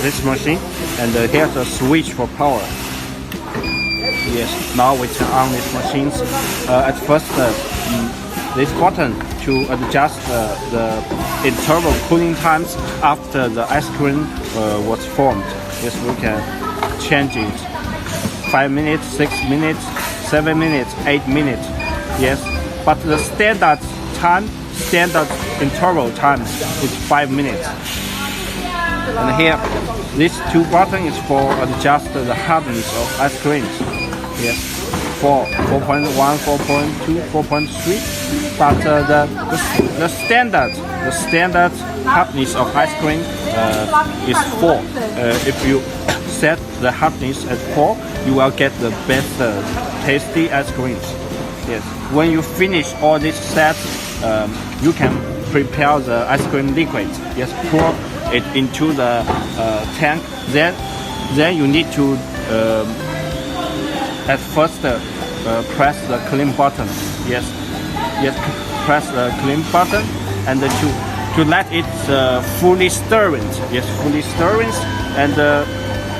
this machine, and here's a switch for power. Yes, now we turn on these machines. At first, this button to adjust the interval cooling times after the ice cream was formed. Yes, we can change it. 5 minutes, 6 minutes, 7 minutes, 8 minutes. Yes, but the standard interval time is 5 minutes. And here, this two button is for adjust the hardness of ice creams. Yes, 4.1, 4.2, 4.3. But the standard hardness of ice cream is 4. If you set the hardness at 4, you will get the best tasty ice creams. Yes, when you finish all this set, you can prepare the ice cream liquid. Yes, pour it into the tank. Then you need to at first press the clean button. Yes, press the clean button, and to let it fully stirring. Yes, fully stirring, and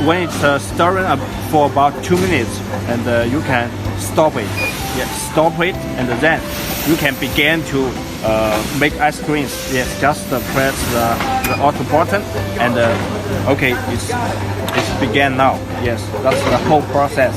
when it's stirring up for about 2 minutes, and you can stop it. Yes, stop it, and then you can begin to make ice creams. Yes, just press the auto button, and okay, it's began now. Yes, that's the whole process.